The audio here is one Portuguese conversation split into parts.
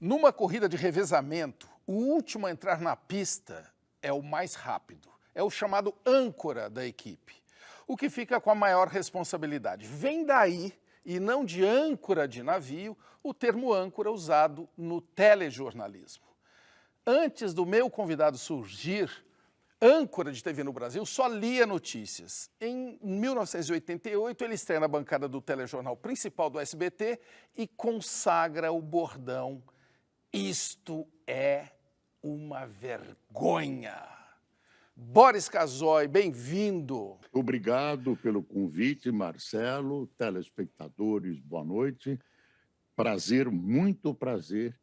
Numa corrida de revezamento, o último a entrar na pista é o mais rápido. É o chamado âncora da equipe, o que fica com a maior responsabilidade. Vem daí, e não de âncora de navio, o termo âncora usado no telejornalismo. Antes do meu convidado surgir, âncora de TV no Brasil só lia notícias. Em 1988, ele estreia na bancada do telejornal principal do SBT e consagra o bordão: "Isto é uma vergonha". Boris Casoy, bem-vindo. Obrigado pelo convite, Marcelo, telespectadores, boa noite. Prazer, muito prazer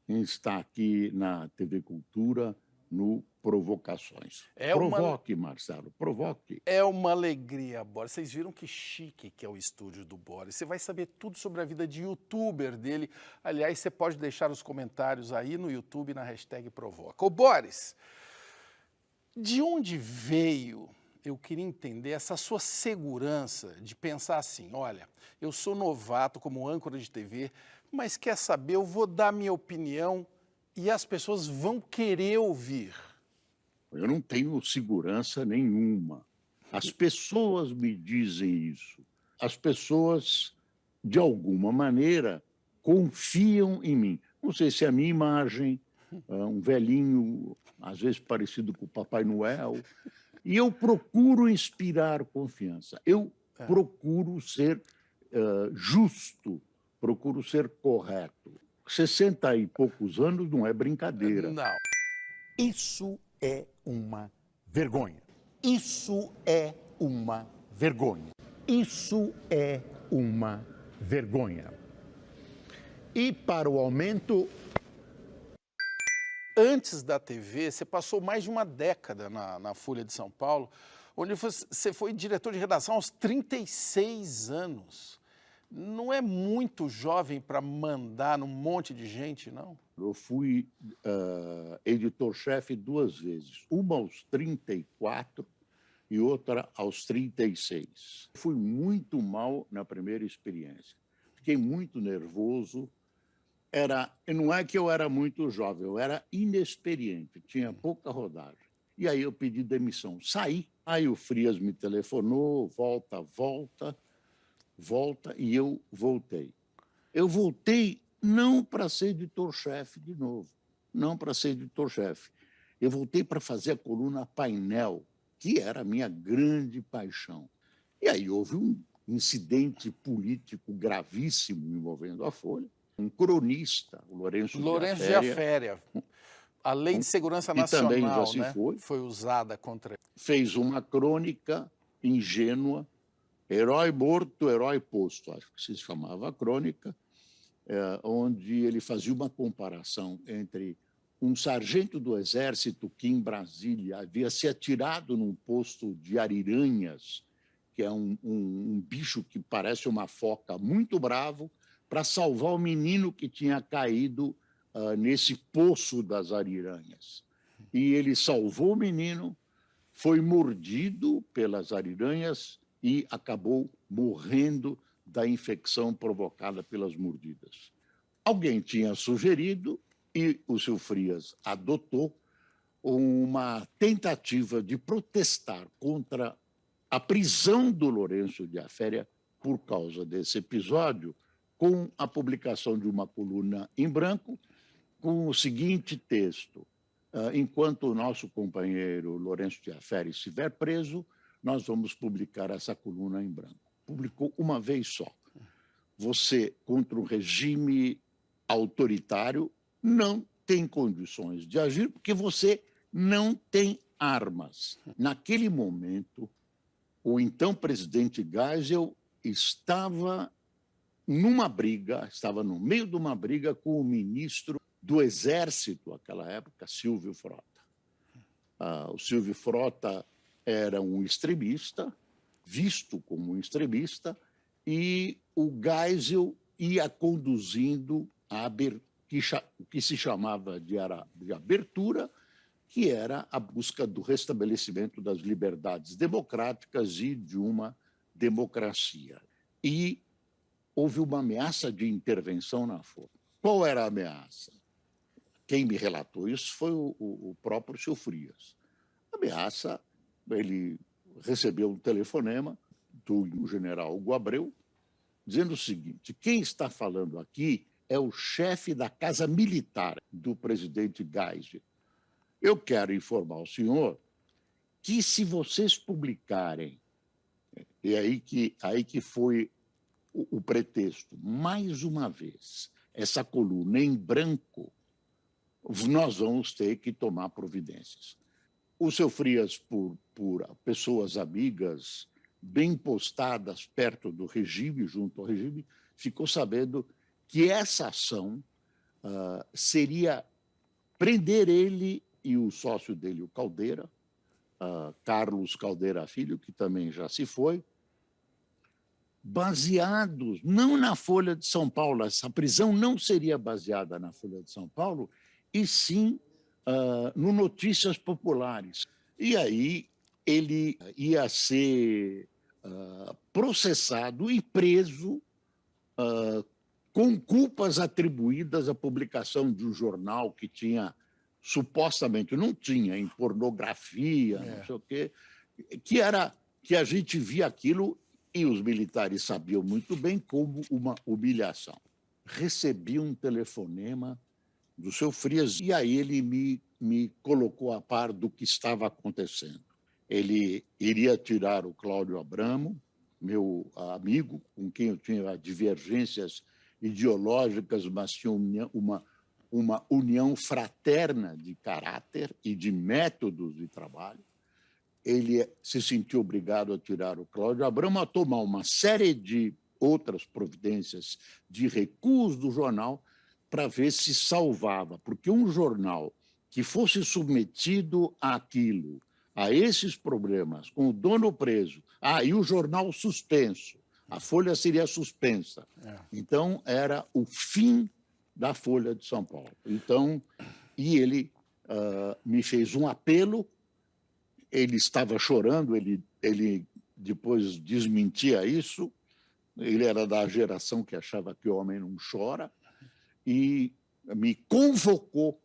em estar aqui na TV Cultura, no Provocações. Provoque, Marcelo, provoque. É uma alegria, Boris. Vocês viram que chique que é o estúdio do Boris. Você vai saber tudo sobre a vida de youtuber dele. Aliás, você pode deixar os comentários aí no YouTube na hashtag Provoca. Ô, Boris, de onde veio, eu queria entender, essa sua segurança de pensar assim: olha, eu sou novato como âncora de TV, mas quer saber, eu vou dar minha opinião e as pessoas vão querer ouvir. Eu não tenho segurança nenhuma. As pessoas me dizem isso. As pessoas, de alguma maneira, confiam em mim. Não sei se é a minha imagem, um velhinho, às vezes parecido com o Papai Noel, e eu procuro inspirar confiança. Eu procuro ser justo, procuro ser correto. 60 e poucos anos não é brincadeira. Não. Isso é uma vergonha. Isso é uma vergonha. Isso é uma vergonha. E para o aumento... Antes da TV, você passou mais de uma década na Folha de São Paulo, onde você foi diretor de redação aos 36 anos. Não é muito jovem para mandar num monte de gente, não? Eu fui editor-chefe 2 vezes, uma aos 34 e outra aos 36. Fui muito mal na primeira experiência. Fiquei muito nervoso. Não é que eu era muito jovem, eu era inexperiente, tinha pouca rodagem. E aí eu pedi demissão, saí. Aí o Frias me telefonou: volta, volta, volta, e eu voltei. Eu voltei não para ser editor-chefe de novo, não para ser editor-chefe. Eu voltei para fazer a coluna Painel, que era a minha grande paixão. E aí houve um incidente político gravíssimo envolvendo a Folha. Um cronista, o Lourenço Lourenço de de Aféria, Aféria. A Lei de Segurança e também já Nacional, se né, foi, foi usada contra ele. fez uma crônica ingênua, Herói Morto, Herói Posto, acho que se chamava a crônica, onde ele fazia uma comparação entre um sargento do Exército que, em Brasília, havia se atirado num posto de ariranhas, que é um bicho que parece uma foca, muito bravo, para salvar o menino que tinha caído nesse poço das ariranhas. E ele salvou o menino, foi mordido pelas ariranhas e acabou morrendo da infecção provocada pelas mordidas. Alguém tinha sugerido, e o seu Frias adotou, uma tentativa de protestar contra a prisão do Lourenço de Aféria por causa desse episódio, com a publicação de uma coluna em branco, com o seguinte texto: enquanto o nosso companheiro Lourenço de Aféria estiver preso, nós vamos publicar essa coluna em branco. Publicou uma vez só. Você, contra o regime autoritário, não tem condições de agir porque você não tem armas. Naquele momento, o então presidente Geisel estava estava no meio de uma briga com o ministro do Exército, naquela época, Silvio Frota. O Silvio Frota era um extremista, visto como um extremista, e o Geisel ia conduzindo o que se chamava de abertura, que era a busca do restabelecimento das liberdades democráticas e de uma democracia. E houve uma ameaça de intervenção na Folha. Qual era a ameaça? Quem me relatou isso foi o próprio seu Frias. Ameaça, ele recebeu um telefonema do general Hugo Abreu, dizendo o seguinte: quem está falando aqui é o chefe da Casa Militar do presidente Geisel. Eu quero informar o senhor que, se vocês publicarem, e aí que foi o pretexto, mais uma vez, essa coluna em branco, nós vamos ter que tomar providências. O seu Frias, por pessoas amigas, bem postadas perto do regime, junto ao regime, ficou sabendo que essa ação seria prender ele e o sócio dele, o Caldeira, Carlos Caldeira Filho, que também já se foi, baseados não na Folha de São Paulo. Essa prisão não seria baseada na Folha de São Paulo, e sim no Notícias Populares. E aí ele ia ser processado e preso com culpas atribuídas à publicação de um jornal que tinha, supostamente, não tinha, em pornografia, não sei o quê, que a gente via aquilo, e os militares sabiam muito bem, como uma humilhação. Recebi um telefonema do seu Frias, e aí ele me colocou a par do que estava acontecendo. Ele iria tirar o Cláudio Abramo, meu amigo, com quem eu tinha divergências ideológicas, mas tinha uma união fraterna de caráter e de métodos de trabalho. Ele se sentiu obrigado a tirar o Cláudio Abramo, a tomar uma série de outras providências de recuos do jornal para ver se salvava, porque um jornal que fosse submetido àquilo, a esses problemas, com o dono preso, e o jornal suspenso, a Folha seria suspensa. Então, era o fim da Folha de São Paulo. Então, e ele me fez um apelo, ele estava chorando, ele depois desmentia isso, ele era da geração que achava que o homem não chora, e me convocou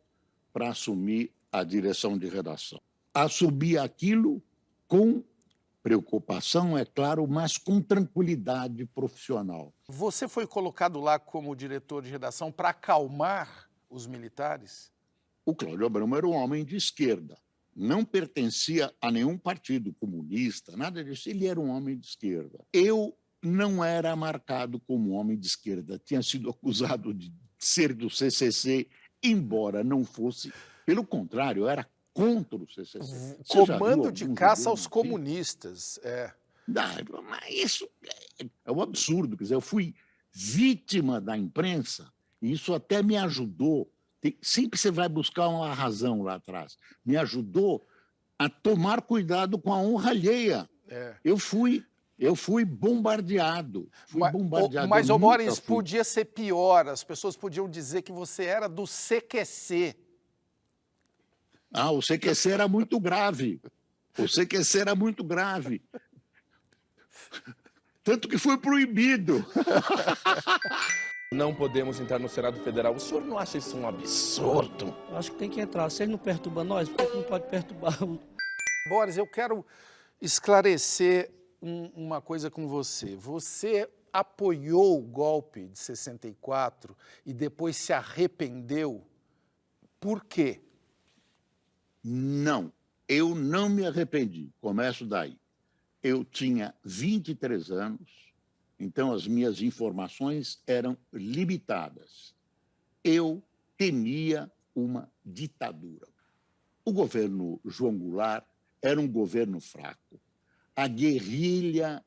para assumir a direção de redação. Assumi aquilo com preocupação, é claro, mas com tranquilidade profissional. Você foi colocado lá como diretor de redação para acalmar os militares? O Cláudio Abramo era um homem de esquerda, não pertencia a nenhum partido comunista, nada disso, ele era um homem de esquerda. Eu não era marcado como homem de esquerda, tinha sido acusado de ser do CCC, embora não fosse, pelo contrário, eu era contra o CCC. Comando de caça aos comunistas. Mas isso é um absurdo. Quer dizer, eu fui vítima da imprensa e isso até me ajudou. Sempre você vai buscar uma razão lá atrás. Me ajudou a tomar cuidado com a honra alheia. Eu fui bombardeado. Mas, Boris, podia ser pior. As pessoas podiam dizer que você era do CQC. O CQC era muito grave. O CQC era muito grave. Tanto que foi proibido. Não podemos entrar no Senado Federal. O senhor não acha isso um absurdo? Eu acho que tem que entrar. Se ele não perturba nós, por que não pode perturbar? Boris, eu quero esclarecer uma coisa com você. Você apoiou o golpe de 64 e depois se arrependeu. Por quê? Não, eu não me arrependi. Começo daí. Eu tinha 23 anos, então as minhas informações eram limitadas. Eu temia uma ditadura. O governo João Goulart era um governo fraco. A guerrilha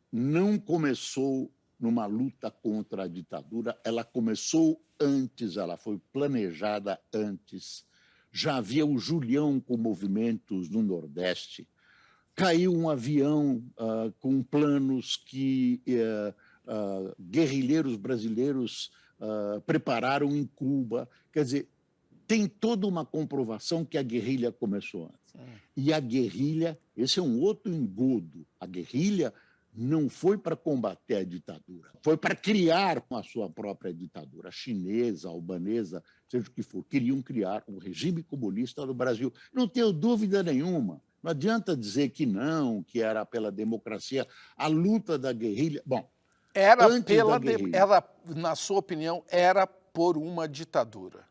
não começou numa luta contra a ditadura, ela começou antes, ela foi planejada antes. Já havia o Julião com movimentos no Nordeste. Caiu um avião com planos que guerrilheiros brasileiros prepararam em Cuba. Quer dizer, tem toda uma comprovação que a guerrilha começou antes. E a guerrilha, esse é um outro engodo, a guerrilha não foi para combater a ditadura, foi para criar a sua própria ditadura, chinesa, albanesa, seja o que for. Queriam criar um regime comunista no Brasil. Não tenho dúvida nenhuma. Não adianta dizer que não, que era pela democracia. A luta da guerrilha... Bom, na sua opinião, era por uma ditadura?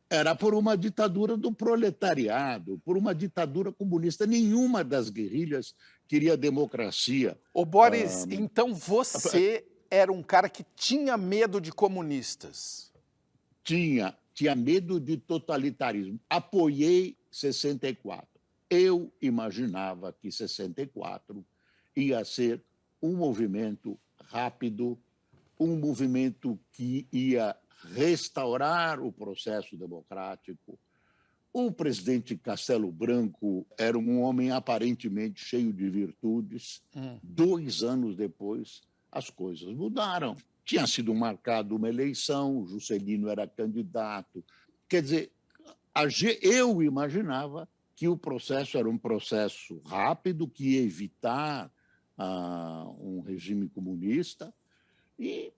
Era por uma ditadura do proletariado, por uma ditadura comunista. Nenhuma das guerrilhas queria democracia. Ô Boris, então você era um cara que tinha medo de comunistas? Tinha medo de totalitarismo. Apoiei 64. Eu imaginava que 64 ia ser um movimento rápido, um movimento que ia restaurar o processo democrático. O presidente Castelo Branco era um homem aparentemente cheio de virtudes. 2 anos depois, as coisas mudaram. Tinha sido marcada uma eleição, o Juscelino era candidato. Quer dizer, eu imaginava que o processo era um processo rápido, que ia evitar um regime comunista, e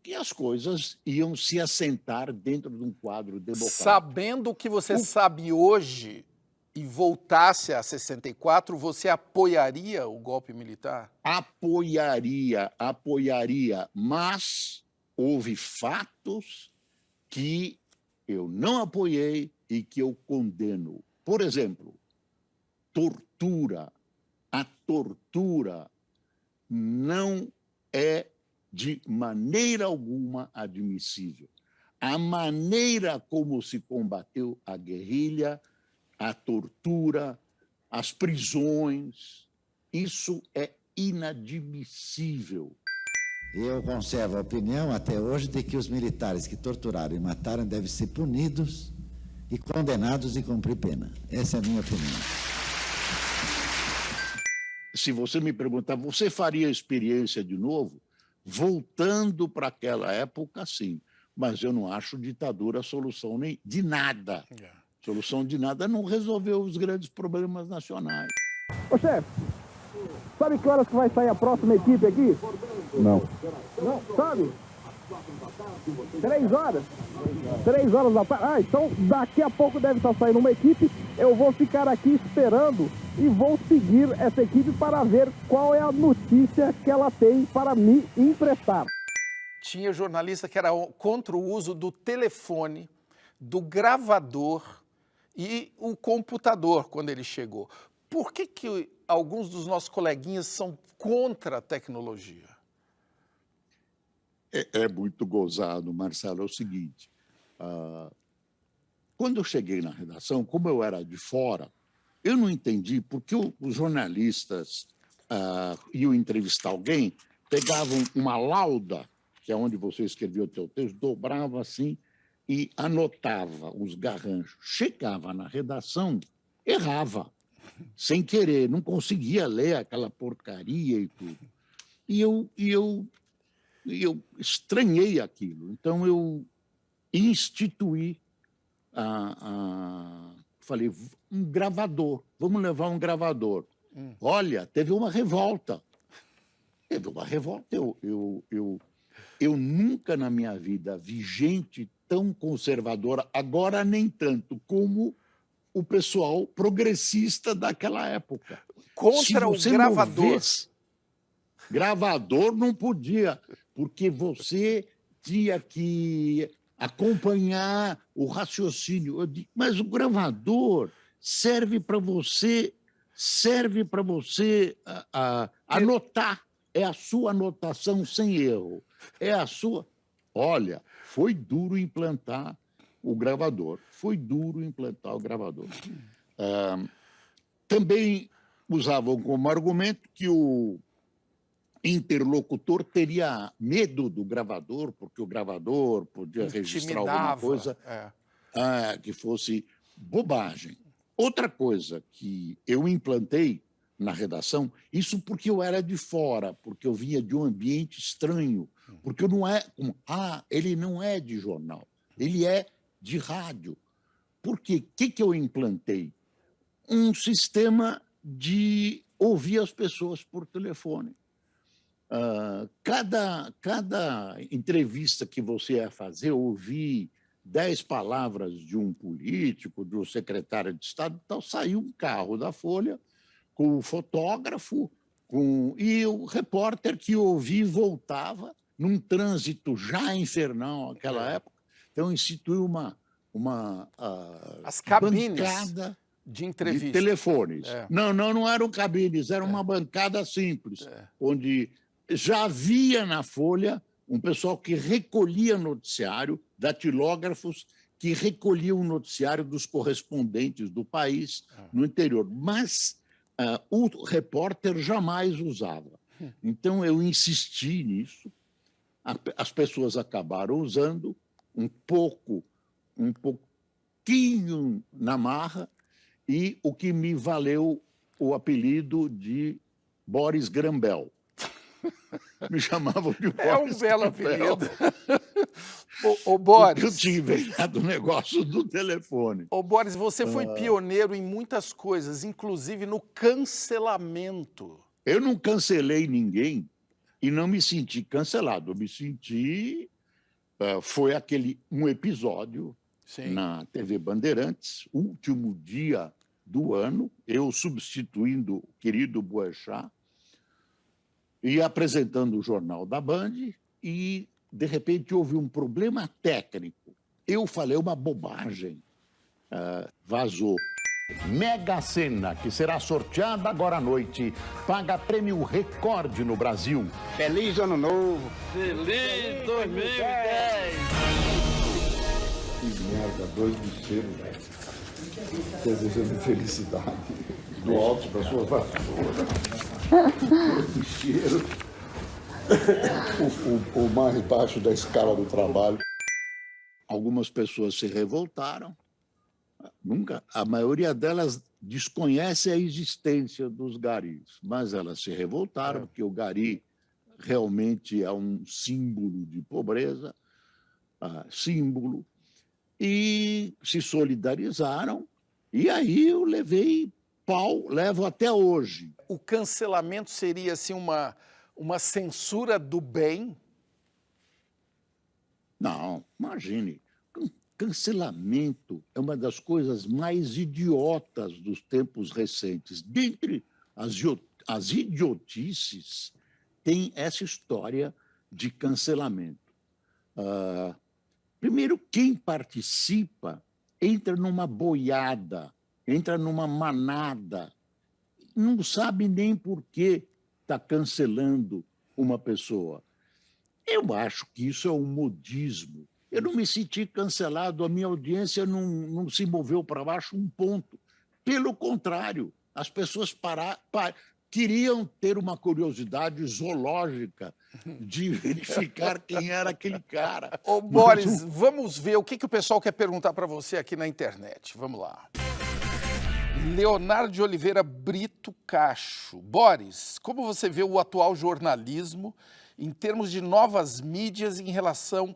que as coisas iam se assentar dentro de um quadro democrático. Sabendo o que você sabe hoje e voltasse a 64, você apoiaria o golpe militar? Apoiaria, mas houve fatos que eu não apoiei e que eu condeno. Por exemplo, tortura. A tortura não é de maneira alguma admissível. A maneira como se combateu a guerrilha, a tortura, as prisões, isso é inadmissível. Eu conservo a opinião até hoje de que os militares que torturaram e mataram devem ser punidos e condenados e cumprir pena. Essa é a minha opinião. Se você me perguntar, você faria a experiência de novo? Voltando para aquela época, sim. Mas eu não acho ditadura a solução nem de nada. Solução de nada não resolveu os grandes problemas nacionais. Ô, chefe, sabe que horas que vai sair a próxima equipe aqui? Não. Não, sabe? 3 horas. 3 horas da tarde. Ah, então daqui a pouco deve estar saindo uma equipe. Eu vou ficar aqui esperando e vou seguir essa equipe para ver qual é a notícia que ela tem para me emprestar. Tinha jornalista que era contra o uso do telefone, do gravador e o computador quando ele chegou. Por que alguns dos nossos coleguinhas são contra a tecnologia? É muito gozado, Marcelo. É o seguinte, quando eu cheguei na redação, como eu era de fora, eu não entendi por que os jornalistas iam entrevistar alguém, pegavam uma lauda, que é onde você escrevia o teu texto, dobrava assim e anotava os garranchos. Chegava na redação, errava, sem querer, não conseguia ler aquela porcaria e tudo. E eu estranhei aquilo. Então, eu instituí, falei, um gravador, vamos levar um gravador. Olha, teve uma revolta. Teve uma revolta. Eu nunca na minha vida vi gente tão conservadora, agora nem tanto, como o pessoal progressista daquela época. Contra o gravador. Gravador não podia, porque você tinha que acompanhar o raciocínio. Eu digo, mas o gravador serve para você anotar. É a sua anotação sem erro. É a sua... Olha, foi duro implantar o gravador. Também usavam como argumento que o interlocutor teria medo do gravador, porque o gravador podia registrar alguma coisa que fosse bobagem. Outra coisa que eu implantei na redação, isso porque eu era de fora, porque eu vinha de um ambiente estranho, porque eu não ele não é de jornal, ele é de rádio. Por quê? O que eu implantei? Um sistema de ouvir as pessoas por telefone. Cada entrevista que você ia fazer, ouvir 10 palavras de um político, do secretário de Estado, tal, saiu um carro da Folha com o fotógrafo e o repórter que ouvia e voltava num trânsito já infernal naquela época. Então, instituiu uma As cabines bancada de entrevista. de telefones. Não eram cabines, era uma bancada simples, onde já havia na Folha um pessoal que recolhia noticiário, datilógrafos que recolhiam o noticiário dos correspondentes do país no interior. Mas o repórter jamais usava. Então, eu insisti nisso, as pessoas acabaram usando um pouquinho na marra, e o que me valeu o apelido de Boris Grambel. Me chamavam de Boris É um belo Grambel. apelido. Ô, Boris. Eu tinha inventado o negócio do telefone. Ô, Boris, você foi pioneiro em muitas coisas, inclusive no cancelamento. Eu não cancelei ninguém e não me senti cancelado. Eu me senti... foi um episódio na TV Bandeirantes, último dia do ano, eu substituindo o querido Boechat e apresentando o Jornal da Band, e, de repente, houve um problema técnico. Eu falei uma bobagem, vazou. Mega Sena, que será sorteada agora à noite, paga prêmio recorde no Brasil. Feliz Ano Novo! Feliz 2010! Que merda, 2 bicheiros, velho. Desejando felicidade do alto da sua vassoura. 2 bicheiros. O mais baixo da escala do trabalho. Algumas pessoas se revoltaram. A maioria delas desconhece a existência dos garis, mas elas se revoltaram, porque o gari realmente é um símbolo de pobreza, símbolo, e se solidarizaram, e aí eu levei pau, levo até hoje. O cancelamento seria assim uma censura do bem? Não, imagine. Cancelamento é uma das coisas mais idiotas dos tempos recentes. Dentre as idiotices, tem essa história de cancelamento. Primeiro, quem participa entra numa boiada, entra numa manada, não sabe nem por que está cancelando uma pessoa. Eu acho que isso é um modismo. Eu não me senti cancelado, a minha audiência não se moveu para baixo um ponto. Pelo contrário, as pessoas queriam ter uma curiosidade zoológica de verificar quem era aquele cara. Ô, Boris, vamos ver o que o pessoal quer perguntar para você aqui na internet. Vamos lá. Leonardo de Oliveira Brito Cacho. Boris, como você vê o atual jornalismo em termos de novas mídias em relação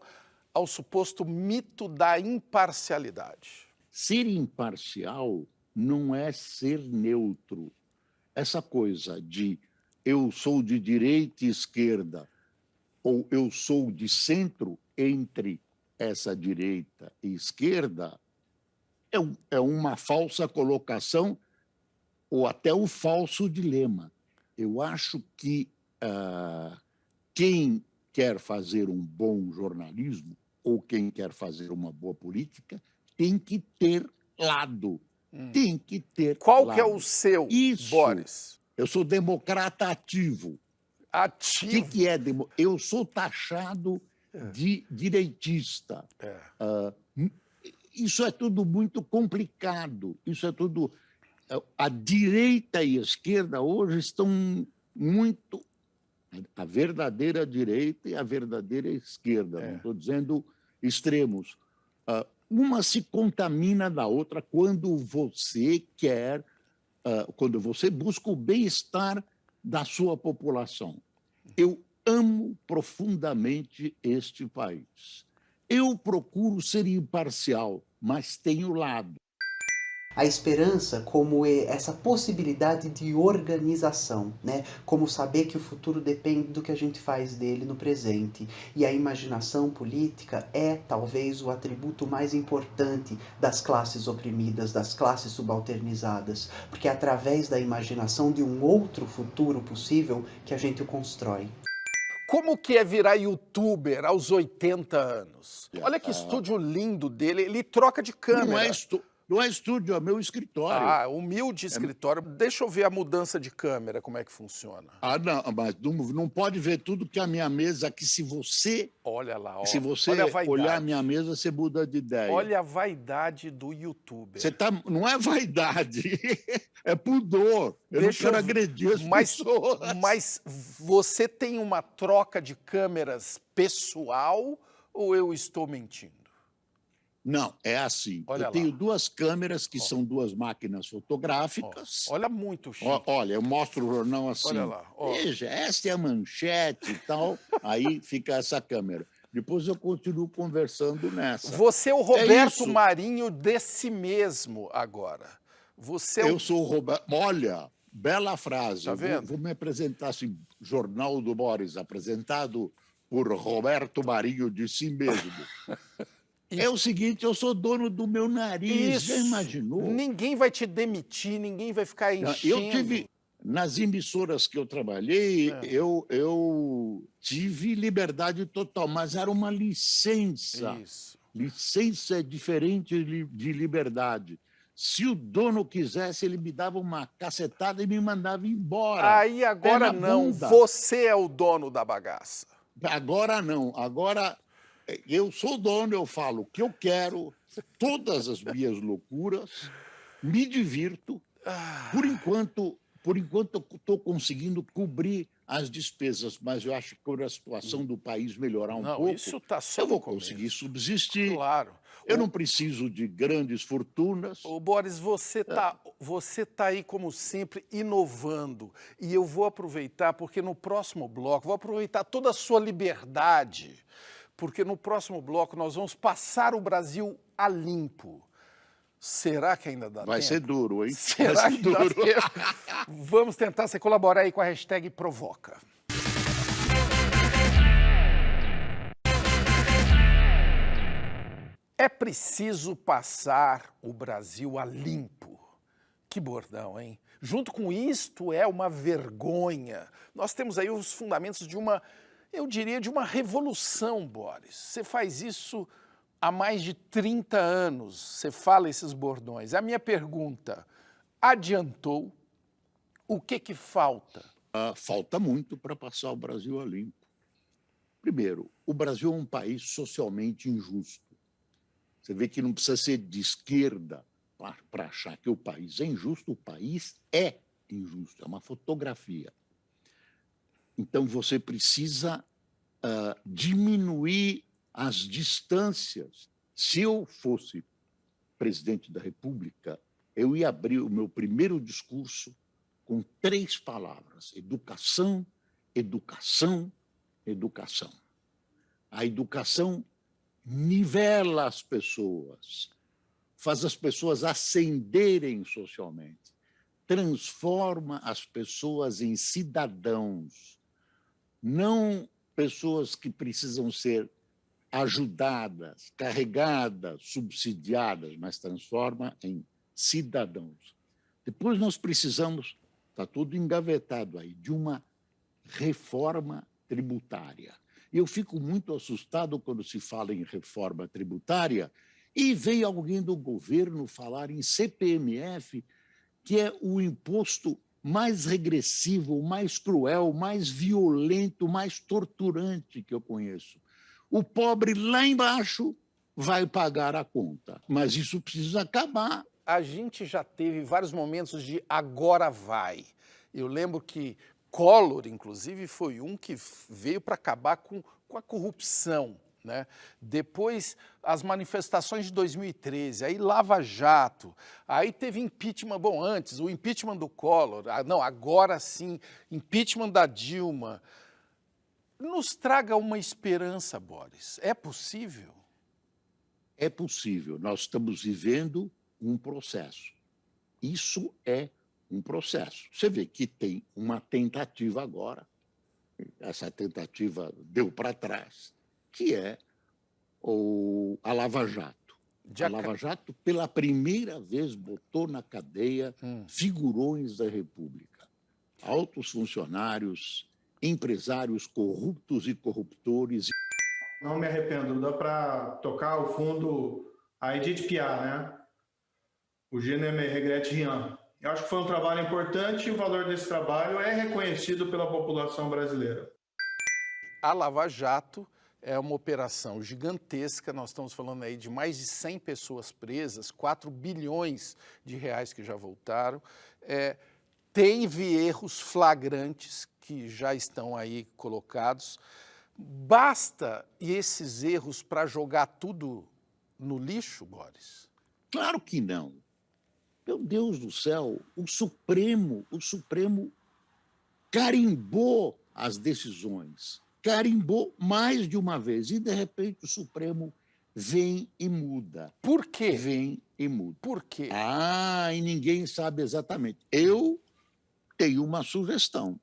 ao suposto mito da imparcialidade? Ser imparcial não é ser neutro. Essa coisa de eu sou de direita e esquerda ou eu sou de centro entre essa direita e esquerda é uma falsa colocação ou até um falso dilema. Eu acho que quem quer fazer um bom jornalismo ou quem quer fazer uma boa política tem que ter lado. Tem que ter Qual lado. que é o seu, Boris? Eu sou democrata ativo. Ativo? O que é democrata? Eu sou taxado de direitista. Isso é tudo muito complicado. Isso é tudo... A direita e a esquerda hoje estão muito... A verdadeira direita e a verdadeira esquerda. Não estou dizendo extremos. Uma se contamina da outra quando você quer... quando você busca o bem-estar da sua população. Eu amo profundamente este país. Eu procuro ser imparcial, mas tenho lado. A esperança como essa possibilidade de organização, né? Como saber que o futuro depende do que a gente faz dele no presente. E a imaginação política é talvez o atributo mais importante das classes oprimidas, das classes subalternizadas, porque é através da imaginação de um outro futuro possível que a gente o constrói. Como que é virar youtuber aos 80 anos? Olha que estúdio lindo dele, ele troca de câmera. Não é estúdio, é meu escritório. Ah, humilde escritório. Deixa eu ver a mudança de câmera, como é que funciona. Ah, não, mas não pode ver tudo que a minha mesa aqui. Se você olha lá, ó, se você olhar a minha mesa, você muda de ideia. Olha a vaidade do youtuber. Não é vaidade, é pudor. Eu não quero agredir as pessoas. Mas você tem uma troca de câmeras pessoal ou eu estou mentindo? Não, é assim. Olha eu tenho duas câmeras que são duas máquinas fotográficas. Olha muito chique. Olha, eu mostro o jornal assim. Olha lá. Veja, essa é a manchete e tal. Aí fica essa câmera. Depois eu continuo conversando nessa. Você é o Roberto Marinho desse mesmo agora. Eu sou o Roberto. Olha, bela frase. Tá vendo? Vou me apresentar assim, Jornal do Boris, apresentado por Roberto Marinho de si mesmo. É o seguinte, eu sou dono do meu nariz, já imaginou? Ninguém vai te demitir, ninguém vai ficar enchendo. Nas emissoras que eu trabalhei, eu tive liberdade total, mas era uma licença. Isso. Licença é diferente de liberdade. Se o dono quisesse, ele me dava uma cacetada e me mandava embora. Aí agora não, você é o dono da bagaça. Agora não, agora... Eu sou dono, eu falo o que eu quero, todas as minhas loucuras, me divirto. Por enquanto eu estou conseguindo cobrir as despesas, mas eu acho que quando a situação do país melhorar um pouco, isso tá só eu vou conseguir subsistir. Claro. Eu não preciso de grandes fortunas. Ô, Boris, você tá aí, como sempre, inovando. E eu vou aproveitar, porque no próximo bloco, vou aproveitar toda a sua liberdade, porque no próximo bloco nós vamos passar o Brasil a limpo. Será que ainda dá tempo? Vai ser duro, hein? Será que dá tempo? Vamos tentar se colaborar aí com a hashtag Provoca. É preciso passar o Brasil a limpo. Que bordão, hein? Junto com isto é uma vergonha. Nós temos aí os fundamentos de uma, eu diria, de uma revolução, Boris. Você faz isso há mais de 30 anos, você fala esses bordões. A minha pergunta, adiantou? O que falta? Falta muito para passar o Brasil a limpo. Primeiro, o Brasil é um país socialmente injusto. Você vê que não precisa ser de esquerda para achar que o país é injusto. O país é injusto, é uma fotografia. Então, você precisa diminuir as distâncias. Se eu fosse presidente da República, eu ia abrir o meu primeiro discurso com 3 palavras: educação, educação, educação. A educação nivela as pessoas, faz as pessoas ascenderem socialmente, transforma as pessoas em cidadãos, não pessoas que precisam ser ajudadas, carregadas, subsidiadas, mas transforma em cidadãos. Depois nós precisamos, está tudo engavetado aí, de uma reforma tributária. Eu fico muito assustado quando se fala em reforma tributária e vem alguém do governo falar em CPMF, que é o imposto mais regressivo, mais cruel, mais violento, mais torturante que eu conheço. O pobre lá embaixo vai pagar a conta, mas isso precisa acabar. A gente já teve vários momentos de agora vai. Eu lembro que Collor, inclusive, foi um que veio para acabar com a corrupção, né? Depois, as manifestações de 2013, aí Lava Jato, aí teve impeachment, bom, antes, o impeachment do Collor, não, agora sim, impeachment da Dilma. Nos traga uma esperança, Boris. É possível? É possível. Nós estamos vivendo um processo. Isso é um processo. Você vê que tem uma tentativa agora, essa tentativa deu para trás, que é a Lava Jato. A Lava Jato, pela primeira vez, botou na cadeia figurões da República, altos funcionários, empresários corruptos e corruptores. Não me arrependo, dá para tocar o fundo a Edith Piaf, né? O Je ne me regrette rien. Eu acho que foi um trabalho importante e o valor desse trabalho é reconhecido pela população brasileira. A Lava Jato é uma operação gigantesca, nós estamos falando aí de mais de 100 pessoas presas, 4 bilhões de reais que já voltaram. Teve erros flagrantes que já estão aí colocados. Basta esses erros para jogar tudo no lixo, Boris? Claro que não. Meu Deus do céu, o Supremo carimbou as decisões, carimbou mais de uma vez, e, de repente, o Supremo vem e muda. Por quê? Vem e muda. Por quê? E ninguém sabe exatamente. Eu tenho uma sugestão.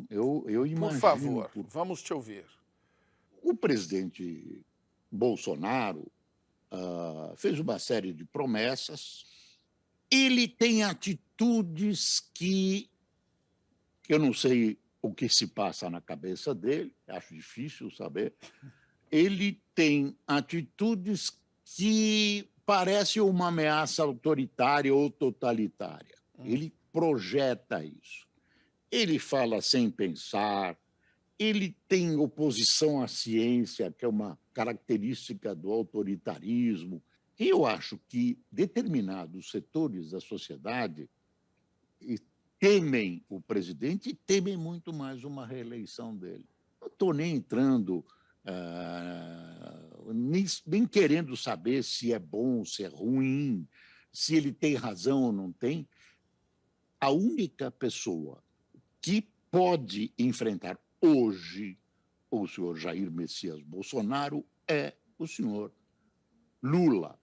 Eu imagino... Por favor, vamos te ouvir. O presidente Bolsonaro fez uma série de promessas. Ele tem atitudes que eu não sei o que se passa na cabeça dele, acho difícil saber. Ele tem atitudes que parecem uma ameaça autoritária ou totalitária. Ele projeta isso. Ele fala sem pensar, ele tem oposição à ciência, que é uma característica do autoritarismo. E eu acho que determinados setores da sociedade temem o presidente e temem muito mais uma reeleição dele. Não estou nem entrando, nem querendo saber se é bom, se é ruim, se ele tem razão ou não tem. A única pessoa que pode enfrentar hoje o senhor Jair Messias Bolsonaro é o senhor Lula,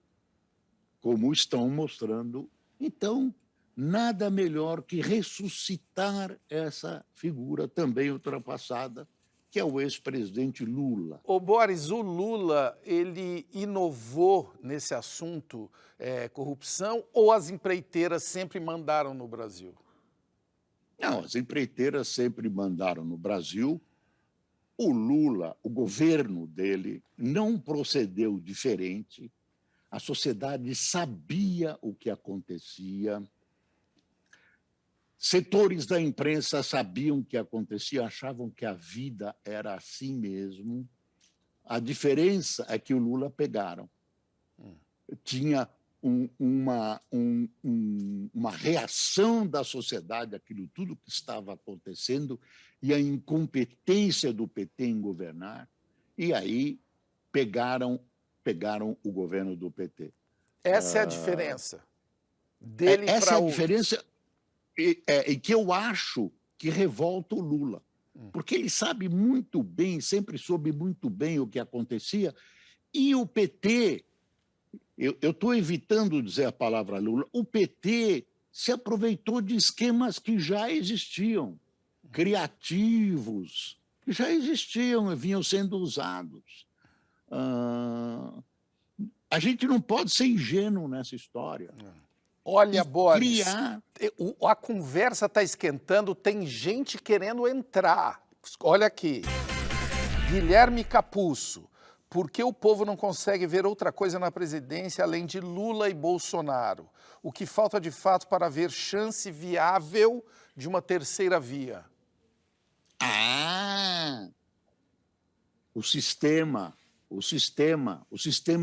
como estão mostrando. Então, nada melhor que ressuscitar essa figura também ultrapassada, que é o ex-presidente Lula. Ô Boris, o Lula, ele inovou nesse assunto corrupção, ou as empreiteiras sempre mandaram no Brasil? Não, as empreiteiras sempre mandaram no Brasil. O Lula, o governo dele, não procedeu diferente. A sociedade sabia o que acontecia. Setores da imprensa sabiam o que acontecia, achavam que a vida era assim mesmo. A diferença é que o Lula pegaram. Tinha uma reação da sociedade àquilo tudo que estava acontecendo e a incompetência do PT em governar, e aí pegaram o governo do PT. Essa é a diferença dele para essa é a diferença e que eu acho que revolta o Lula, porque ele sabe muito bem, sempre soube muito bem o que acontecia, e o PT, eu estou evitando dizer a palavra Lula, o PT se aproveitou de esquemas que já existiam, criativos, que já existiam e vinham sendo usados. A gente não pode ser ingênuo nessa história. Olha, Boris, a conversa está esquentando, tem gente querendo entrar. Olha aqui, Guilherme Capuço. Por que o povo não consegue ver outra coisa na presidência além de Lula e Bolsonaro? O que falta de fato para ver chance viável de uma terceira via? O sistema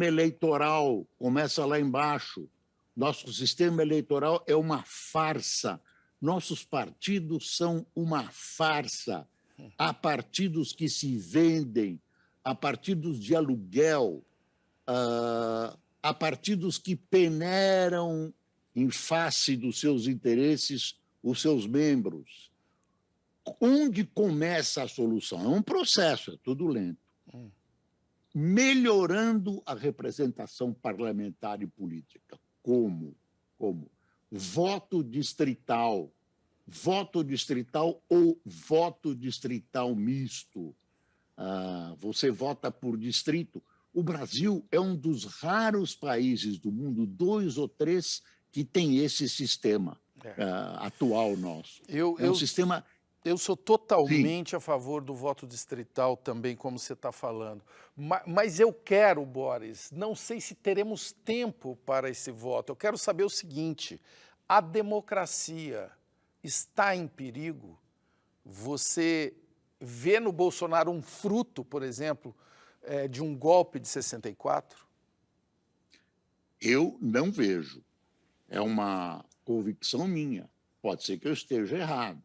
eleitoral começa lá embaixo. Nosso sistema eleitoral é uma farsa. Nossos partidos são uma farsa. Há partidos que se vendem, há partidos de aluguel, há partidos que peneiram em face dos seus interesses os seus membros. Onde começa a solução? É um processo, é tudo lento. Melhorando a representação parlamentar e política. Como? voto distrital ou voto distrital misto. Você vota por distrito. O Brasil é um dos raros países do mundo, 2 ou 3, que tem esse sistema atual nosso. É um sistema... Eu sou totalmente a favor do voto distrital também, como você está falando. Mas eu quero, Boris, não sei se teremos tempo para esse voto. Eu quero saber o seguinte, a democracia está em perigo? Você vê no Bolsonaro um fruto, por exemplo, de um golpe de 64? Eu não vejo. É uma convicção minha. Pode ser que eu esteja errado.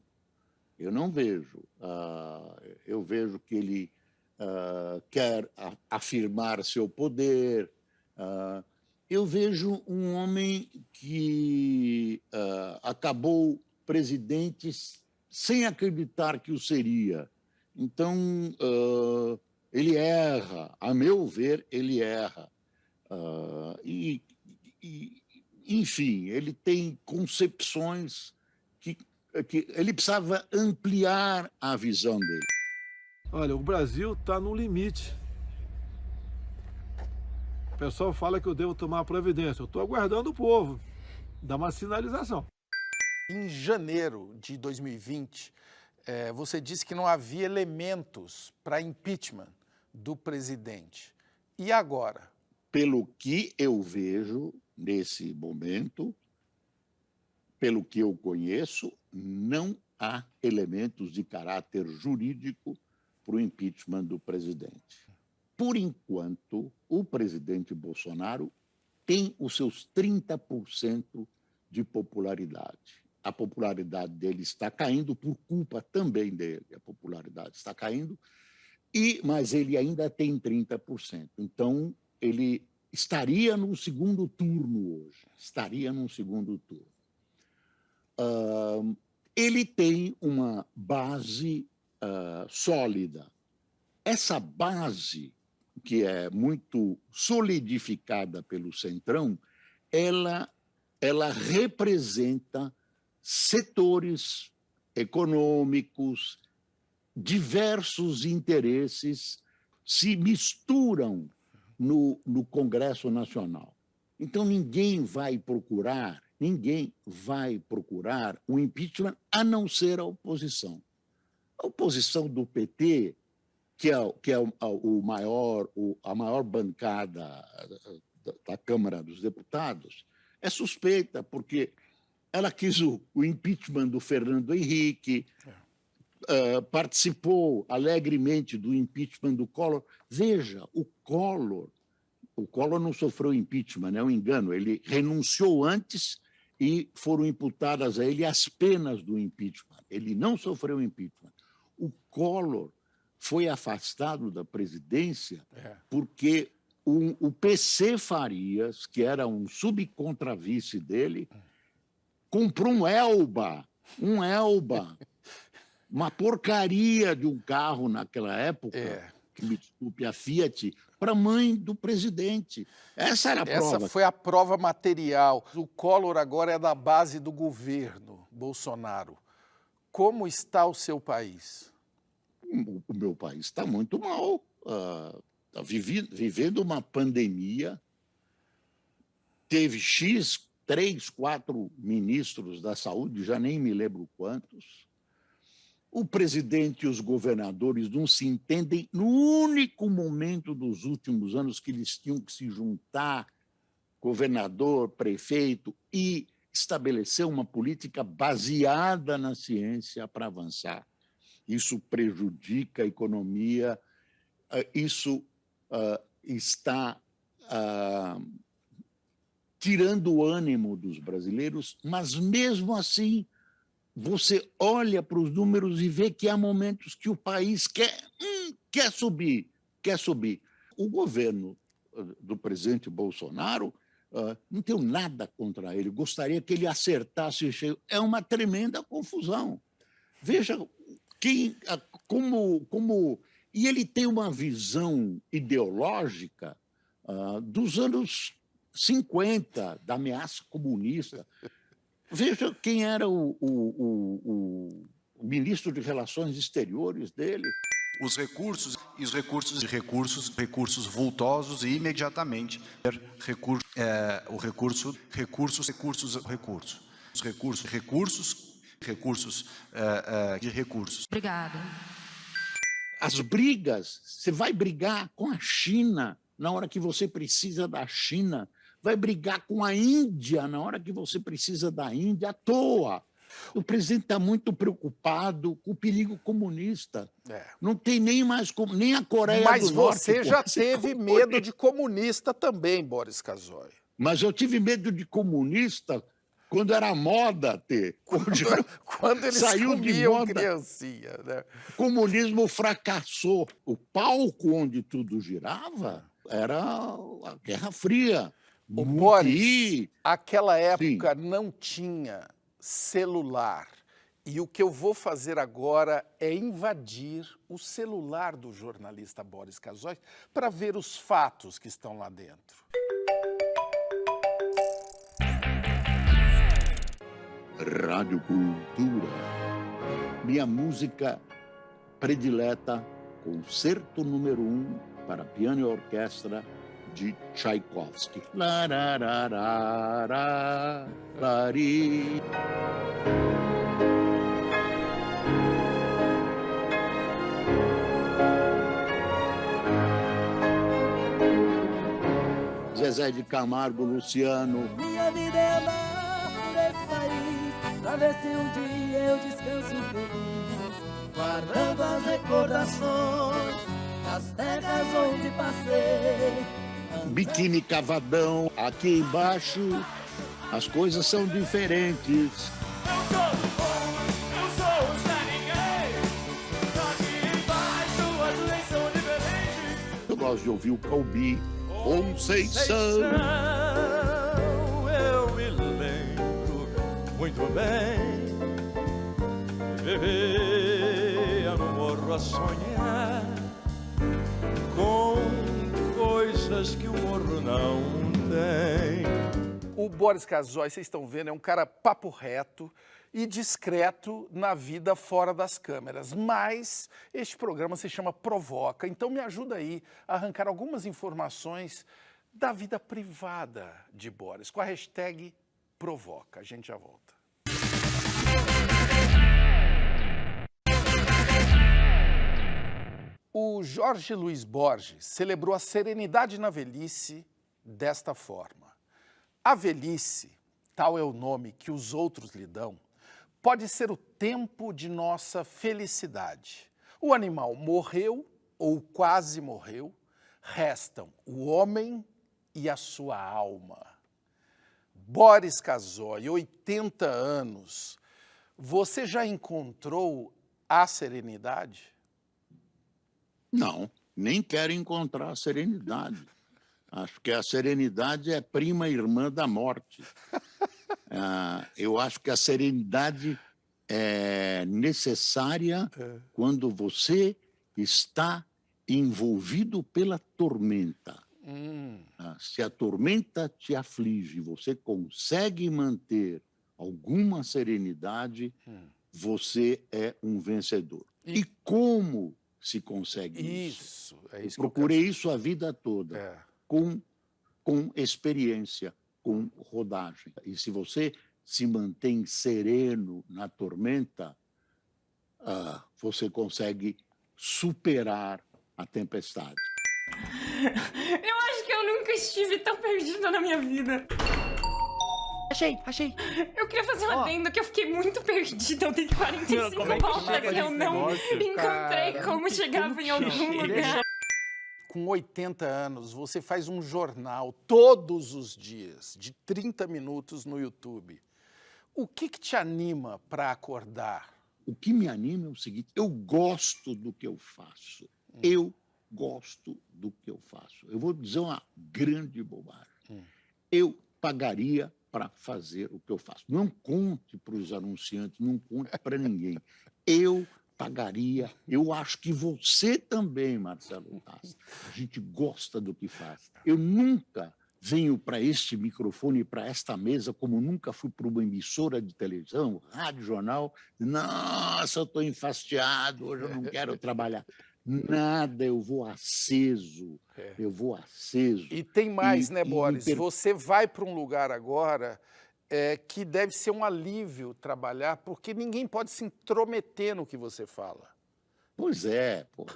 Eu não vejo. Eu vejo que ele quer afirmar seu poder. Eu vejo um homem que acabou presidente sem acreditar que o seria. Então, ele erra. A meu ver, ele erra. Enfim, ele tem concepções que ele precisava ampliar a visão dele. Olha, o Brasil está no limite. O pessoal fala que eu devo tomar providência. Eu estou aguardando o povo dar uma sinalização. Em janeiro de 2020, você disse que não havia elementos para impeachment do presidente. E agora? Pelo que eu vejo nesse momento, pelo que eu conheço, não há elementos de caráter jurídico para o impeachment do presidente. Por enquanto, o presidente Bolsonaro tem os seus 30% de popularidade. A popularidade dele está caindo por culpa também dele. A popularidade está caindo, mas ele ainda tem 30%. Então, ele estaria no segundo turno hoje. Estaria no segundo turno. Ele tem uma base sólida. Essa base, que é muito solidificada pelo Centrão, ela representa setores econômicos, diversos interesses se misturam no Congresso Nacional. Então, ninguém vai procurar o impeachment a não ser a oposição. A oposição do PT, que é a maior bancada da Câmara dos Deputados, é suspeita, porque ela quis o impeachment do Fernando Henrique, participou alegremente do impeachment do Collor. Veja, o Collor não sofreu impeachment, é um engano. Ele renunciou antes e foram imputadas a ele as penas do impeachment. Ele não sofreu impeachment. O Collor foi afastado da presidência porque o PC Farias, que era um subcontravice dele, comprou um Elba, uma porcaria de um carro naquela época, que me desculpe, a Fiat, para a mãe do presidente. Essa era a prova. Essa foi a prova material. O Collor agora é da base do governo Bolsonaro. Como está o seu país? O meu país está muito mal. Está vivendo uma pandemia. Teve 3, 4 ministros da saúde, já nem me lembro quantos. O presidente e os governadores não se entendem no único momento dos últimos anos que eles tinham que se juntar, governador, prefeito, e estabelecer uma política baseada na ciência para avançar. Isso prejudica a economia, isso está tirando o ânimo dos brasileiros, mas mesmo assim você olha para os números e vê que há momentos que o país quer subir. O governo do presidente Bolsonaro, não tenho nada contra ele, gostaria que ele acertasse o cheio. É uma tremenda confusão. Veja como... E ele tem uma visão ideológica dos anos 50, da ameaça comunista. Veja quem era o ministro de Relações Exteriores dele. Os recursos vultosos e imediatamente recursos. Obrigada. As brigas, você vai brigar com a China na hora que você precisa da China, vai brigar com a Índia na hora que você precisa da Índia, à toa. O presidente está muito preocupado com o perigo comunista. Não tem nem mais nem a Coreia do Norte. Mas você já teve medo de comunista também, Boris Casoy. Mas eu tive medo de comunista quando era moda ter. Quando eles saiu de moda, criancinha, né? O comunismo fracassou. O palco onde tudo girava era a Guerra Fria. O Boris, aquela época não tinha celular. E o que eu vou fazer agora é invadir o celular do jornalista Boris Casoy para ver os fatos que estão lá dentro. Rádio Cultura. Minha música predileta, Concerto número 1 para piano e orquestra de Tchaikovsky. Larararara, lari. Zezé de Camargo, Luciano. Minha vida é andar por esse país, pra ver se um dia eu descanso feliz, guardando as recordações das terras onde passei. Biquíni Cavadão, aqui embaixo as coisas são diferentes. Eu sou o Zé Ninguém, aqui embaixo as leis são diferentes. Eu gosto de ouvir o Calbi, Conceição. Eu me lembro muito bem, vivia no morro a sonhar com coisas que o morro não tem. O Boris Casoy, vocês estão vendo, é um cara papo reto e discreto na vida fora das câmeras. Mas este programa se chama Provoca, então me ajuda aí a arrancar algumas informações da vida privada de Boris, com a hashtag Provoca. A gente já volta. O Jorge Luiz Borges celebrou a serenidade na velhice desta forma. A velhice, tal é o nome que os outros lhe dão, pode ser o tempo de nossa felicidade. O animal morreu ou quase morreu, restam o homem e a sua alma. Boris Casoy, 80 anos, você já encontrou a serenidade? Não, nem quero encontrar a serenidade. Acho que a serenidade é prima irmã da morte. Eu acho que a serenidade é necessária quando você está envolvido pela tormenta. Se a tormenta te aflige, você consegue manter alguma serenidade, você é um vencedor. E como se consegue isso? Eu procurei isso a vida toda, com experiência, com rodagem. E se você se mantém sereno na tormenta, você consegue superar a tempestade. Eu acho que eu nunca estive tão perdida na minha vida. Achei. Eu queria fazer um adendo que eu fiquei muito perdida. Eu dei 45 voltas e eu não encontrei como chegava em algum lugar. Com 80 anos, você faz um jornal todos os dias, de 30 minutos no YouTube. O que te anima para acordar? O que me anima é o seguinte: eu gosto do que eu faço. Eu gosto do que eu faço. Eu vou dizer uma grande bobagem. Eu pagaria para fazer o que eu faço. Não conte para os anunciantes, não conte para ninguém. Eu pagaria. Eu acho que você também, Marcelo Tassi. A gente gosta do que faz. Eu nunca venho para este microfone, para esta mesa, como nunca fui para uma emissora de televisão, rádio, jornal. Nossa, eu estou enfastiado, hoje eu não quero trabalhar. Nada, eu vou aceso, eu vou aceso. E tem mais, né, Boris? Você vai para um lugar agora que deve ser um alívio trabalhar, porque ninguém pode se intrometer no que você fala. Pois é, pô,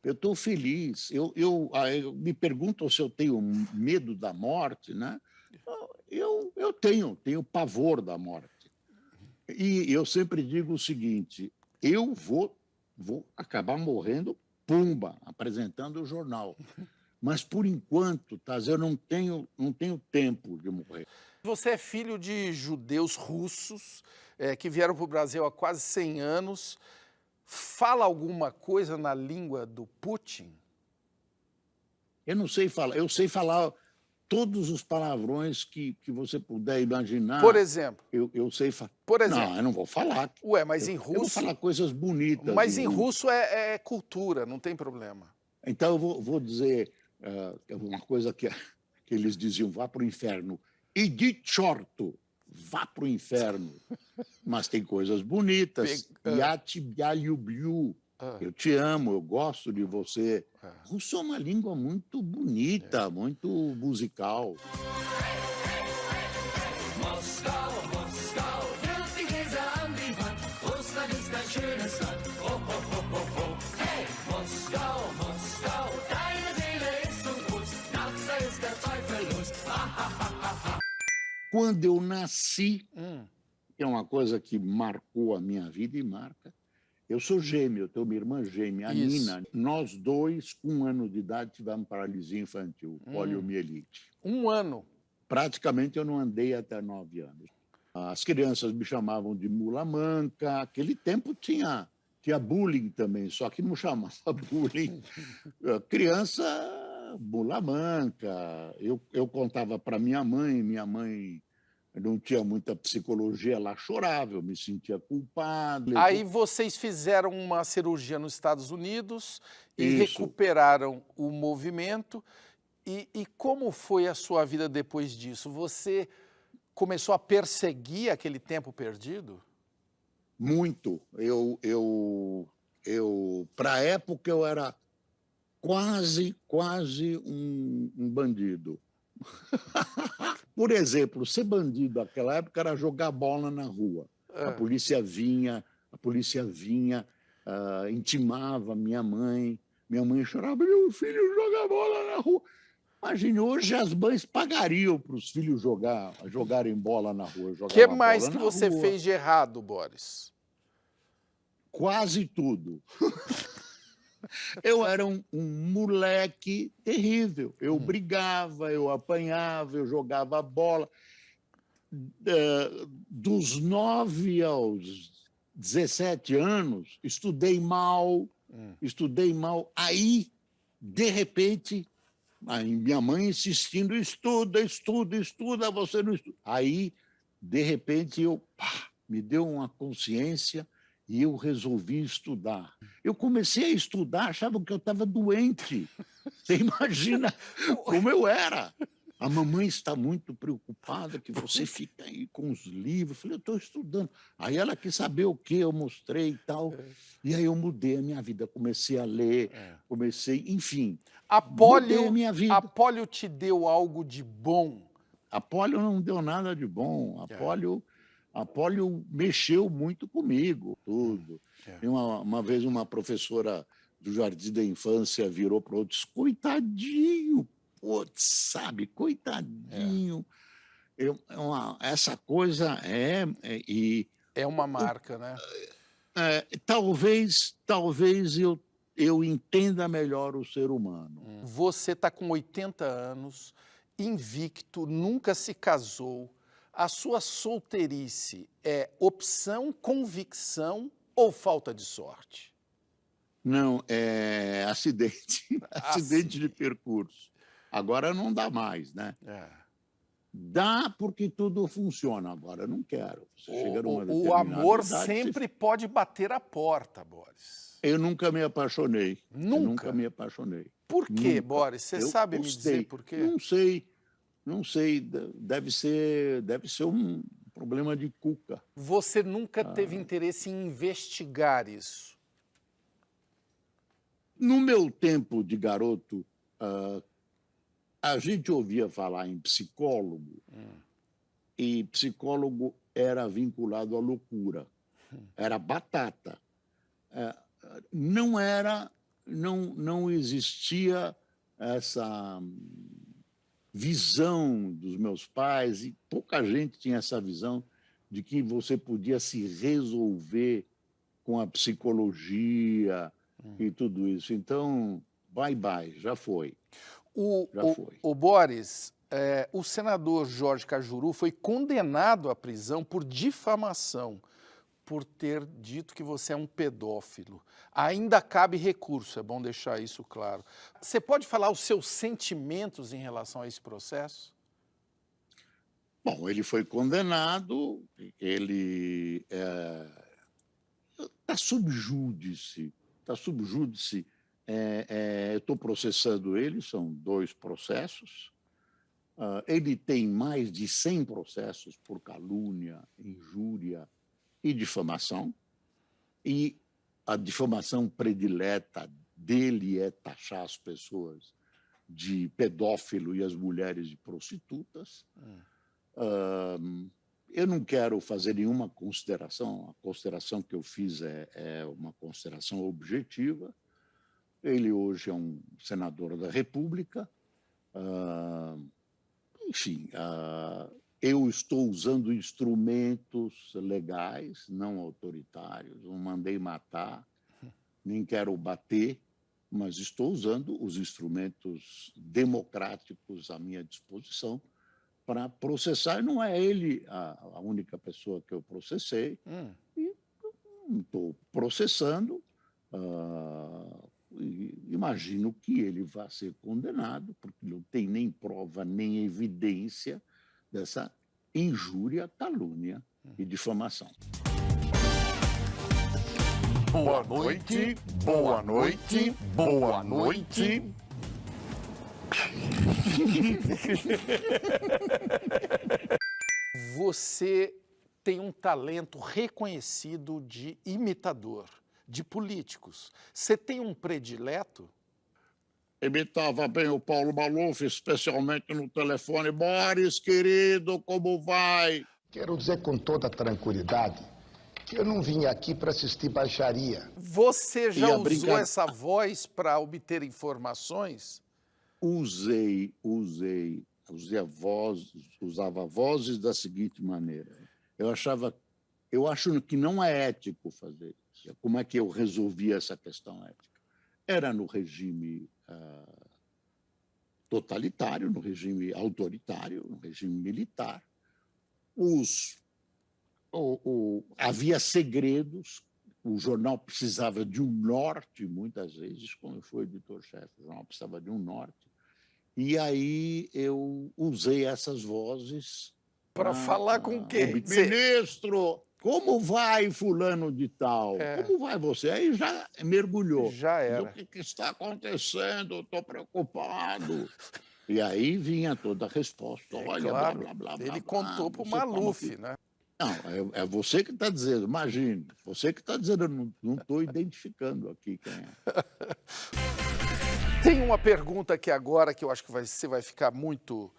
eu estou feliz. Eu me perguntam se eu tenho medo da morte, né? Eu tenho pavor da morte. E eu sempre digo o seguinte, eu vou acabar morrendo, pumba, apresentando o jornal. Mas, por enquanto, Taz, eu não tenho tempo de morrer. Você é filho de judeus russos que vieram para o Brasil há quase 100 anos. Fala alguma coisa na língua do Putin? Eu não sei falar. Eu sei falar todos os palavrões que você puder imaginar. Por exemplo? Eu sei falar. Por exemplo? Não, eu não vou falar. Ué, mas em russo... Eu vou falar coisas bonitas. Mas em russo é cultura, não tem problema. Então eu vou dizer uma coisa que eles diziam, vá para o inferno. Idi chorto, vá para o inferno. Mas tem coisas bonitas. Yati bialubiu. Eu te amo, eu gosto de você. Russo é uma língua muito bonita, muito musical. Quando eu nasci, é uma coisa que marcou a minha vida e marca. Eu sou gêmeo, eu tenho uma irmã gêmea, a Nina. Nós dois, com 1 ano de idade, tivemos paralisia infantil, poliomielite. 1 ano? Praticamente eu não andei até 9 anos. As crianças me chamavam de mula manca. Aquele tempo tinha bullying também, só que não chamava bullying. Criança, mula manca. Eu contava para minha mãe não tinha muita psicologia, ela chorava, eu me sentia culpado. Aí vocês fizeram uma cirurgia nos Estados Unidos e recuperaram o movimento. E como foi a sua vida depois disso? Você começou a perseguir aquele tempo perdido? Muito. Para a época, eu era quase um bandido. Por exemplo, ser bandido naquela época era jogar bola na rua. A polícia vinha, intimava minha mãe chorava, meu filho joga bola na rua. Imagine, hoje as mães pagariam para os filhos jogarem bola na rua. O que mais que você fez de errado, Boris? Quase tudo. Eu era um moleque terrível. Eu brigava, eu apanhava, eu jogava bola. Dos 9 aos 17 anos, estudei mal. Aí, de repente, minha mãe insistindo, estuda, você não estuda. Aí, de repente, me deu uma consciência e eu resolvi estudar. Eu comecei a estudar, achava que eu estava doente. Você imagina como eu era. A mamãe está muito preocupada que você fica aí com os livros. Eu falei, eu estou estudando. Aí ela quis saber o que eu mostrei e tal. E aí eu mudei a minha vida. Comecei a ler, enfim. Mudei a minha vida. A polio te deu algo de bom? A polio não deu nada de bom. A polio mexeu muito comigo, tudo. Uma vez uma professora do Jardim da Infância virou para outros, coitadinho, sabe, coitadinho. Essa coisa é uma marca, né? Talvez eu entenda melhor o ser humano. Você está com 80 anos, invicto, nunca se casou. A sua solteirice é opção, convicção ou falta de sorte? Não, é acidente. Acidente de percurso. Agora não dá mais, né? Dá porque tudo funciona. Agora eu não quero. O amor sempre pode bater a porta, Boris. Eu nunca me apaixonei. Nunca? Eu nunca me apaixonei. Por quê, Boris? Você sabe me dizer por quê? Não sei. Não sei, deve ser um problema de cuca. Você nunca teve interesse em investigar isso? No meu tempo de garoto, a gente ouvia falar em psicólogo, e psicólogo era vinculado à loucura, era batata. Não existia essa visão dos meus pais, e pouca gente tinha essa visão de que você podia se resolver com a psicologia e tudo isso. Então, bye, já foi. O Boris, o senador Jorge Cajuru foi condenado à prisão por difamação, por ter dito que você é um pedófilo. Ainda cabe recurso, é bom deixar isso claro. Você pode falar os seus sentimentos em relação a esse processo? Bom, ele foi condenado, ele está sob júdice. Eu estou processando ele, são 2 processos. Ele tem mais de 100 processos por calúnia, injúria e difamação. E a difamação predileta dele é taxar as pessoas de pedófilo e as mulheres de prostitutas. Eu não quero fazer nenhuma consideração. A consideração que eu fiz é uma consideração objetiva. Ele hoje é um senador da República. Enfim, eu estou usando instrumentos legais, não autoritários. Não mandei matar, nem quero bater, mas estou usando os instrumentos democráticos à minha disposição para processar. Não é ele a única pessoa que eu processei. E estou processando. Imagino que ele vai ser condenado, porque não tem nem prova, nem evidência dessa injúria, calúnia e difamação. Boa noite, boa noite, boa noite. Você tem um talento reconhecido de imitador, de políticos. Você tem um predileto? Imitava bem o Paulo Maluf, especialmente no telefone. Boris, querido, como vai? Quero dizer com toda tranquilidade que eu não vim aqui para assistir baixaria. Você já usou essa voz para obter informações? Usava vozes da seguinte maneira. Eu acho que não é ético fazer isso. Como é que eu resolvi essa questão ética? Era no regime totalitário, no regime autoritário, no regime militar. Havia segredos, o jornal precisava de um norte, muitas vezes, quando eu fui editor-chefe, o jornal precisava de um norte. E aí eu usei essas vozes para falar com quem? Ministro, como vai fulano de tal? Como vai você? Aí já mergulhou. Já era. O que está acontecendo? Estou preocupado. E aí vinha toda a resposta. Olha, claro, blá, blá, blá, ele blá, contou para o Maluf, né? Não, é você que está dizendo, imagine. Você que está dizendo, eu não estou identificando aqui quem é. Tem uma pergunta aqui agora que eu acho que você vai ficar muito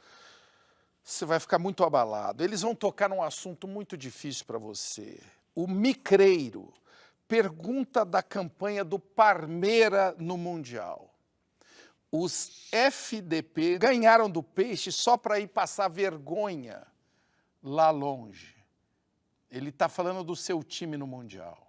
abalado. Eles vão tocar num assunto muito difícil para você. O Micreiro pergunta da campanha do Parmeira no Mundial. Os FDP ganharam do Peixe só para ir passar vergonha lá longe. Ele está falando do seu time no Mundial.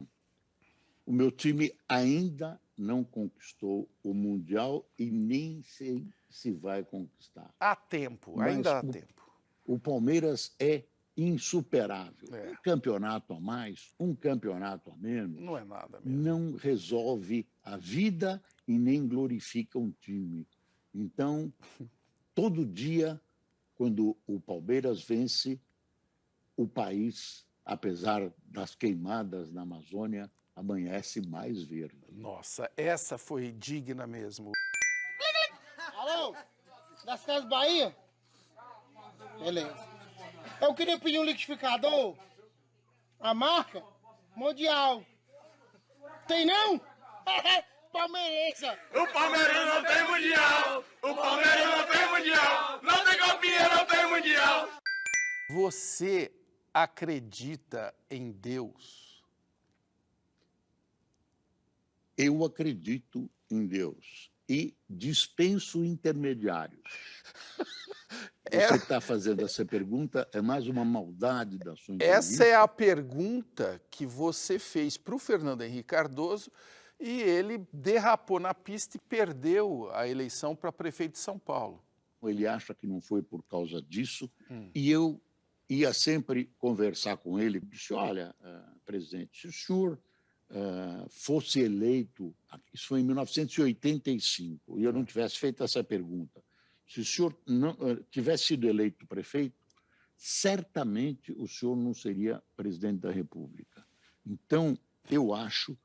O meu time ainda não conquistou o Mundial e nem sei se vai conquistar. Há tempo, ainda há tempo. O Palmeiras é insuperável. Um campeonato a mais, um campeonato a menos, não é nada mesmo. Não resolve a vida e nem glorifica um time. Então, todo dia, quando o Palmeiras vence, o país, apesar das queimadas na Amazônia, amanhece mais verde. Nossa, essa foi digna mesmo. Alô? Das Casas Bahia? Beleza. Eu queria pedir um liquidificador. A marca Mundial. Tem não? Palmeirense. O Palmeiras não tem mundial. O Palmeiras não tem mundial. Não tem copinha, não tem mundial. Você acredita em Deus? Eu acredito em Deus e dispenso intermediários. Você está fazendo essa pergunta, é mais uma maldade da sua entrevista. Essa é a pergunta que você fez para o Fernando Henrique Cardoso e ele derrapou na pista e perdeu a eleição para prefeito de São Paulo. Ele acha que não foi por causa disso e eu ia sempre conversar com ele. Disse, olha, presidente, se o senhor fosse eleito, isso foi em 1985, e eu não tivesse feito essa pergunta, se o senhor não tivesse sido eleito prefeito, certamente o senhor não seria presidente da República. Então, eu acho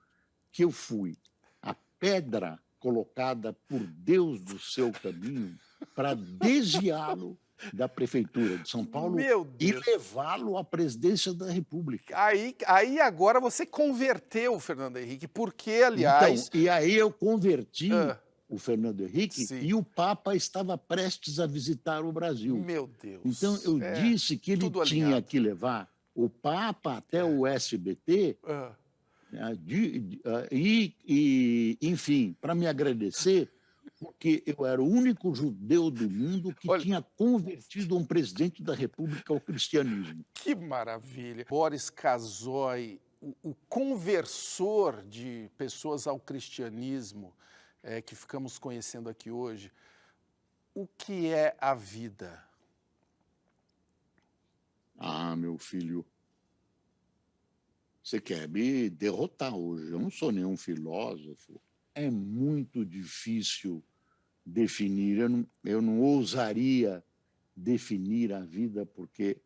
que eu fui a pedra colocada por Deus do seu caminho para desviá-lo da Prefeitura de São Paulo e levá-lo à presidência da República. Aí agora você converteu o Fernando Henrique, porque, aliás... Então, e aí eu converti o Fernando Henrique e o Papa estava prestes a visitar o Brasil. Meu Deus. Então eu disse que ele tinha que levar o Papa até o SBT enfim, para me agradecer, porque eu era o único judeu do mundo que tinha convertido um presidente da República ao cristianismo. Que maravilha! Boris Casoy, o conversor de pessoas ao cristianismo que ficamos conhecendo aqui hoje, o que é a vida? Ah, meu filho, você quer me derrotar hoje. Eu não sou nenhum filósofo. É muito difícil definir. Eu não ousaria definir a vida porque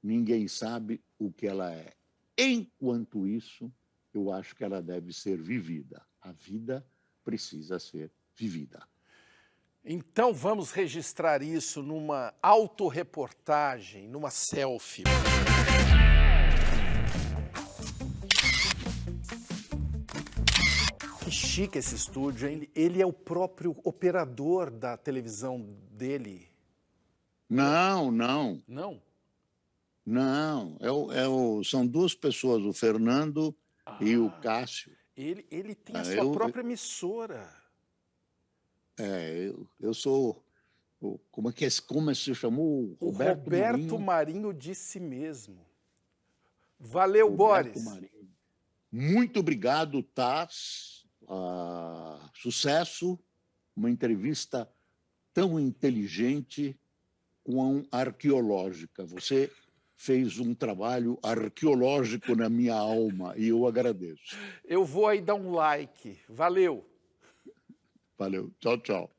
ninguém sabe o que ela é. Enquanto isso, eu acho que ela deve ser vivida. A vida precisa ser vivida. Então vamos registrar isso numa autorreportagem, numa selfie. Que chique esse estúdio, hein? Ele é o próprio operador da televisão dele. Não, não. Não? Não, são duas pessoas, o Fernando e o Cássio. Ele tem a sua própria emissora. Eu sou, como se chamou? O Roberto Marinho de si mesmo. Valeu, Boris. Marinho. Muito obrigado, Taz. Sucesso, uma entrevista tão inteligente quão arqueológica. Você fez um trabalho arqueológico na minha alma e eu agradeço. Eu vou aí dar um like. Valeu. Valeu. Tchau, tchau.